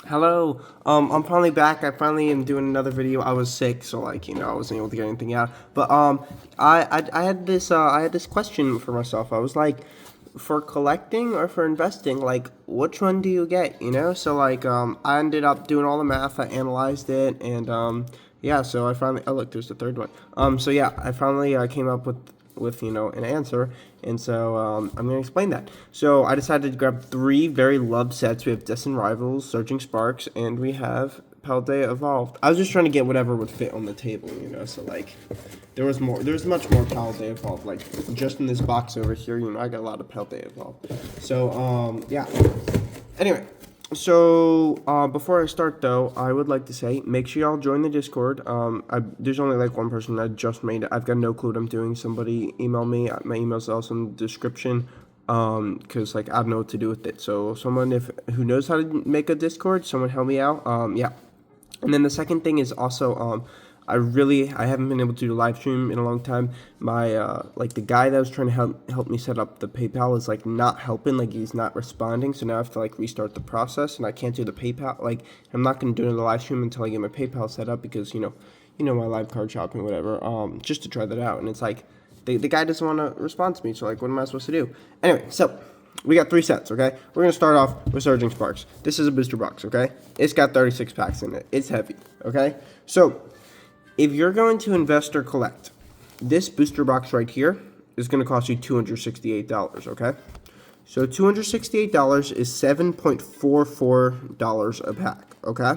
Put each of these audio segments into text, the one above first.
Hello. I'm finally back. I finally am doing another video. I was sick, so I wasn't able to get anything out. But I had this question for myself. I was like, for collecting or for investing, like, which one do you get? So I ended up doing all the math. I analyzed it, and yeah. So I finally. Oh, look, there's the third one. So yeah, I finally came up with an answer, and so I'm going to explain that. So I decided to grab three very loved sets. We have Destined Rivals, Surging Sparks, and we have Paldea Evolved. I was just trying to get whatever would fit on the table, so there's much more Paldea Evolved, like just in this box over here, I got a lot of Paldea Evolved. So yeah, anyway. So, before I start, though, I would like to say, make sure y'all join the Discord. There's only like one person that just made it. I've got no clue what I'm doing. Somebody email me. My email's also in the description. Cause I don't know what to do with it. So, someone who knows how to make a Discord, someone help me out. Yeah. And then the second thing is also, I haven't been able to do a live stream in a long time. My the guy that was trying to help me set up the PayPal is not helping, he's not responding. So now I have to restart the process, and I can't do the PayPal. I'm not gonna do it in the live stream until I get my PayPal set up, because my live card shopping, whatever. Just to try that out, and it's the guy doesn't want to respond to me. So what am I supposed to do? Anyway, so we got three sets, okay? We're going to start off with Surging Sparks. This is a booster box, okay? It's got 36 packs in it. It's heavy, okay? So, if you're going to invest or collect, this booster box right here is going to cost you $268, okay? So, $268 is $7.44 a pack, okay?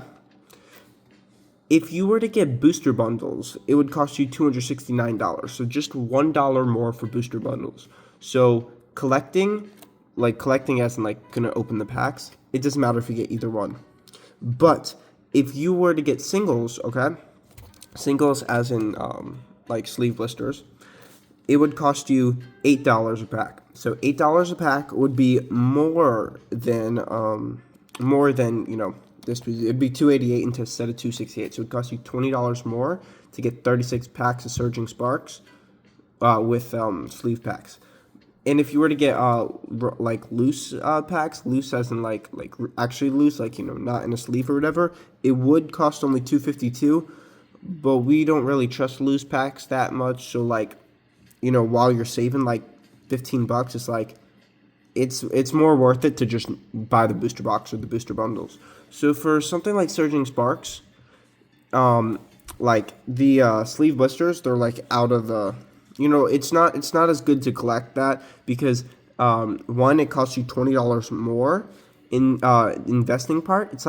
If you were to get booster bundles, it would cost you $269. So, just $1 more for booster bundles. So, collecting as in gonna open the packs, it doesn't matter if you get either one. But if you were to get singles, okay, singles as in sleeve blisters, it would cost you $8 a pack. So $8 a pack would be more than this. It'd be $288 instead of $268. So it would cost you $20 more to get 36 packs of Surging Sparks with sleeve packs. And if you were to get loose packs, loose as in actually loose, not in a sleeve or whatever, it would cost only $252. But we don't really trust loose packs that much. So while you're saving $15, it's more worth it to just buy the booster box or the booster bundles. So for something like Surging Sparks, the sleeve blisters, they're out of the. It's not as good to collect that, because one, it costs you $20 more in investing part. It's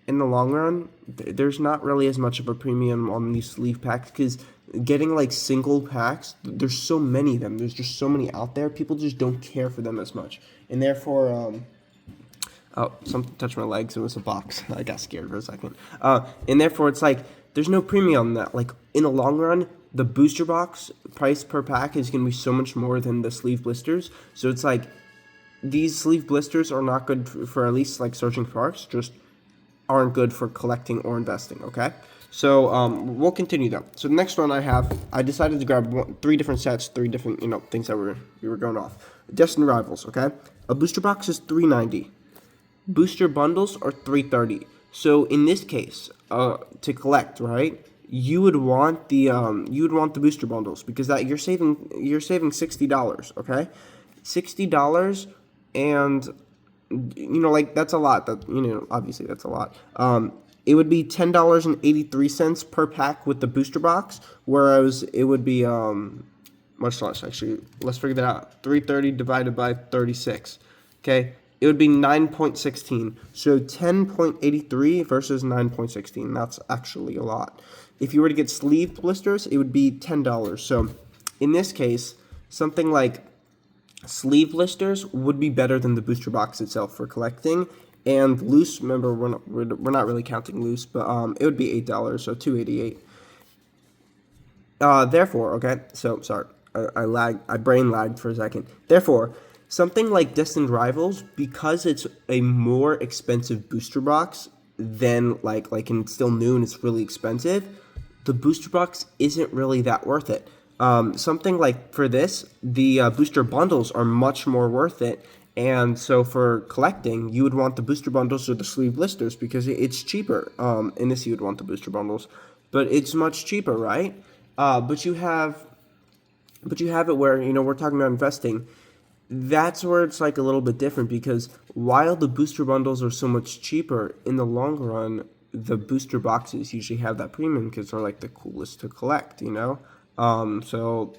in the long run, there's not really as much of a premium on these sleeve packs, because getting single packs, there's so many of them. There's just so many out there. People just don't care for them as much, and therefore, oh, something touched my legs. It was a box. I got scared for a second. And therefore, it's there's no premium on that. In the long run, the booster box price per pack is going to be so much more than the sleeve blisters. So it's these sleeve blisters are not good for at least Surging Sparks, just aren't good for collecting or investing, okay? So we'll continue though. So the next one I decided to grab three different sets, three different things that we were going off. Destined Rivals, okay? A booster box is $390. Booster bundles are $330. So in this case, to collect, right, you would want the booster bundles, because that you're saving $60, okay? $60, and that's a lot. That obviously that's a lot. It would be $10.83 per pack with the booster box, whereas it would be much less actually. Let's figure that out. 330 divided by 36. Okay, it would be 9.16. So 10.83 versus 9.16. That's actually a lot. If you were to get sleeve blisters, it would be $10. So in this case, something like sleeve blisters would be better than the booster box itself for collecting. And loose, remember, we're not really counting loose, but it would be $8, so $288. Therefore, okay, so sorry, I brain lagged for a second. Therefore, something like Destined Rivals, because it's a more expensive booster box than and it's still new and it's really expensive, the booster box isn't really that worth it. Something like for this, the booster bundles are much more worth it, And so for collecting, you would want the booster bundles or the sleeve blisters because it's cheaper. In this, you would want the booster bundles, but it's much cheaper, right? But you have it where we're talking about investing. That's where it's like a little bit different because while the booster bundles are so much cheaper, in the long run, the booster boxes usually have that premium because they're like the coolest to collect. So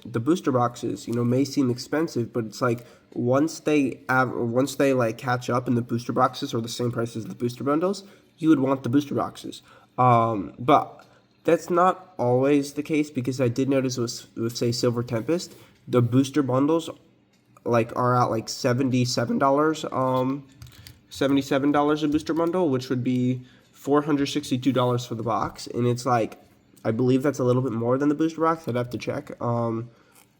the booster boxes, may seem expensive, but it's like once they like catch up and the booster boxes are the same price as the booster bundles, you would want the booster boxes. But that's not always the case because I did notice with say Silver Tempest, the booster bundles like are at like $77 $77 a booster bundle, which would be $462 for the box, and it's like I believe that's a little bit more than the booster box. I'd have to check.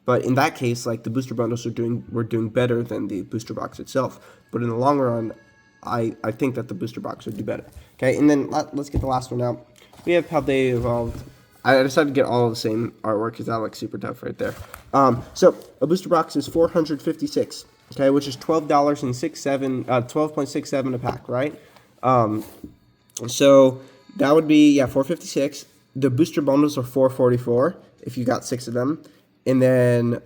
But in that case, like the booster bundles were doing better than the booster box itself. But in the long run, I think that the booster box would do better. Okay, and then let's get the last one out. We have Paldea Evolved. I decided to get all the same artwork because that looks super tough right there. So a booster box is $456. Okay, which is $12.67 a pack, right? So that would be $456. The booster bundles are $444 if you got 6 of them, and then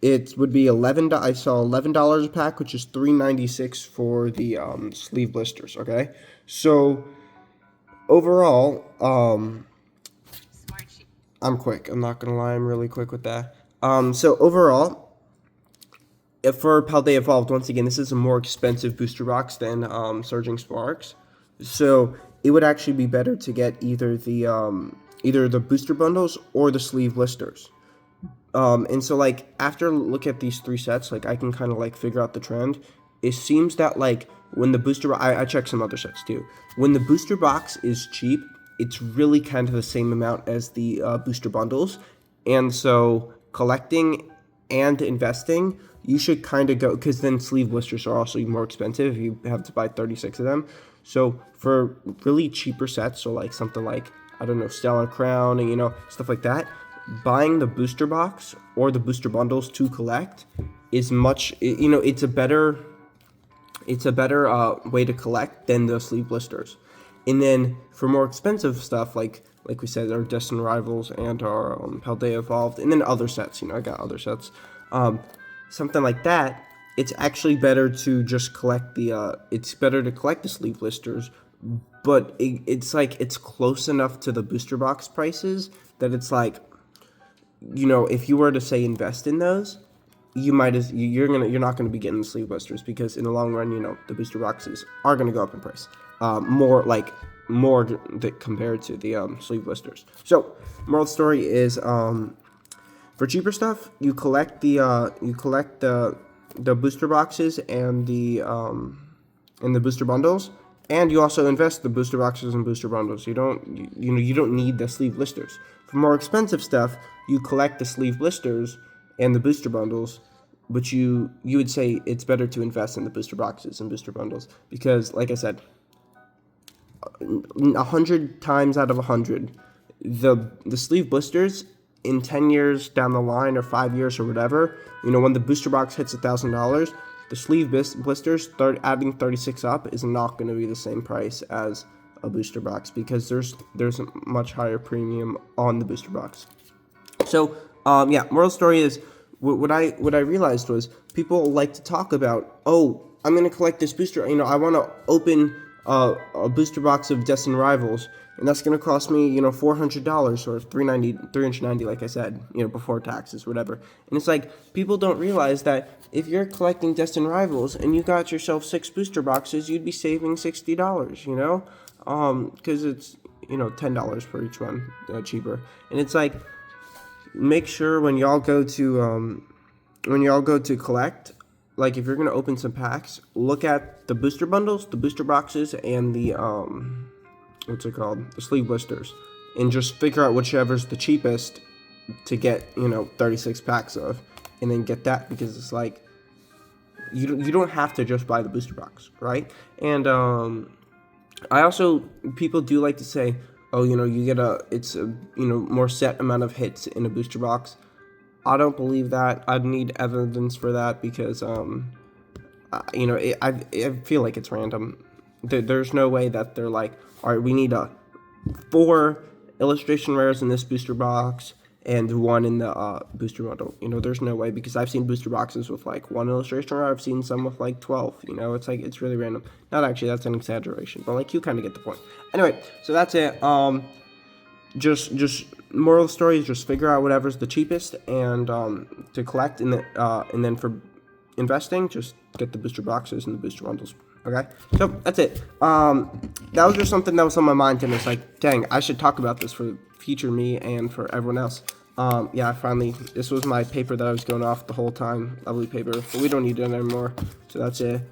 it would be I saw $11 a pack, which is $3.96 for the sleeve blisters. Okay, so overall, I'm quick. I'm not gonna lie. I'm really quick with that. So overall, for Paldea Evolved, once again, this is a more expensive booster box than Surging Sparks. So it would actually be better to get either the booster bundles or the sleeve blisters. And so like after look at these 3 sets, like I can kind of like figure out the trend. It seems that like when the booster, I checked some other sets too. When the booster box is cheap, it's really kind of the same amount as the booster bundles. And so collecting and investing, you should kind of go, because then sleeve blisters are also more expensive. You have to buy 36 of them. So for really cheaper sets, so like something like, I don't know, Stellar Crown and, stuff like that, buying the booster box or the booster bundles to collect is much, it's a better way to collect than the sleeve blisters. And then for more expensive stuff, like we said, our Destined Rivals and our Paldea Evolved, and then other sets, I got other sets. Something like that, it's actually better to just collect it's better to collect the sleeve blisters, but it's like, it's close enough to the booster box prices that it's like, if you were to say invest in those, you're not gonna be getting the sleeve blisters because in the long run, the booster boxes are gonna go up in price, more compared to the sleeve blisters. So, moral of the story is, for cheaper stuff, you collect the booster boxes and the booster bundles, and you also invest the booster boxes and booster bundles. You don't need the sleeve blisters. For more expensive stuff, you collect the sleeve blisters and the booster bundles, but you would say it's better to invest in the booster boxes and booster bundles because, like I said, 100 times out of 100, the sleeve blisters in 10 years down the line or 5 years or whatever, when the booster box hits $1,000, the sleeve blisters start adding 36 up is not going to be the same price as a booster box because there's a much higher premium on the booster box. So moral story is what I realized was people like to talk about, oh, I'm going to collect this booster, I want to open a booster box of Destined Rivals, and that's going to cost me, $400 or $390, like I said, before taxes, whatever. And it's like, people don't realize that if you're collecting Destined Rivals and you got yourself 6 booster boxes, you'd be saving $60, because it's, $10 for each one, cheaper. And it's like, make sure when y'all go to collect, like if you're going to open some packs, look at the booster bundles, the booster boxes, and the the sleeve blisters, and just figure out whichever's the cheapest to get 36 packs of, and then get that, because it's like you don't have to just buy the booster box, right? And I also, people do like to say, oh, you get it's a more set amount of hits in a booster box. I don't believe that. I'd need evidence for that because you know, I feel like it's random. There's no way that they're like, all right, we need 4 illustration rares in this booster box and 1 in the booster bundle. You know, there's no way, because I've seen booster boxes with like 1 illustration rare. I've seen some with like 12. You know, it's like, it's really random. Not actually, that's an exaggeration, but like, you kind of get the point. Anyway, so that's it. Just moral of the story is just figure out whatever's the cheapest and to collect, and then for investing, just get the booster boxes and the booster bundles. Okay, so that's it. That was just something that was on my mind, and it's like, dang, I should talk about this for future me and for everyone else. Yeah, finally, this was my paper that I was going off the whole time. Lovely paper, but we don't need it anymore. So that's it.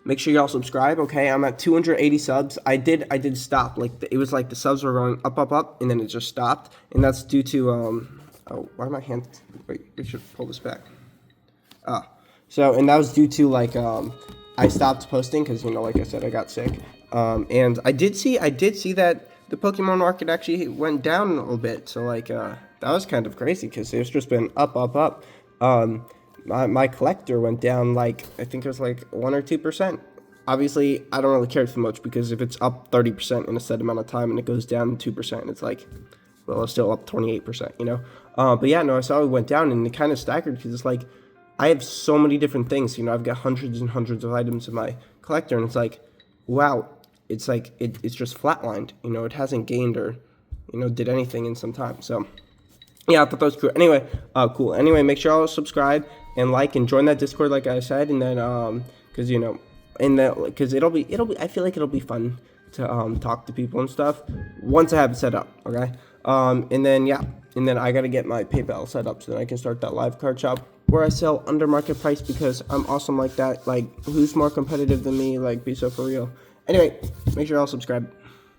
Make sure y'all subscribe. Okay, I'm at 280 subs. I did stop. Like it was like the subs were going up, and then it just stopped, and that's due to oh, why am my hands? Wait, we should pull this back. So, and that was due to like I stopped posting because, you know, like I said, I got sick. And I did see that the Pokemon market actually went down a little bit. So like that was kind of crazy because it's just been up. My collector went down like, I think it was like 1 or 2%. Obviously, I don't really care too much, because if it's up 30% in a set amount of time and it goes down 2%, it's like, well, it's still up 28%, you know. But yeah, no, I saw it went down, and it kind of staggered because it's like, I have so many different things, you know. I've got hundreds and hundreds of items in my collector, and it's like, wow, it's like it's just flatlined, you know. It hasn't gained or, you know, did anything in some time. So yeah, I thought that was cool. Anyway, cool. Anyway, make sure y'all subscribe and like and join that Discord, like I said, and then because, you know, and that, because it'll be I feel like it'll be fun to talk to people and stuff once I have it set up. Okay, and then yeah, and then I gotta get my PayPal set up so that I can start that live card shop where I sell under market price, because I'm awesome like that. Like, who's more competitive than me? Like, be so for real. Anyway, make sure y'all subscribe.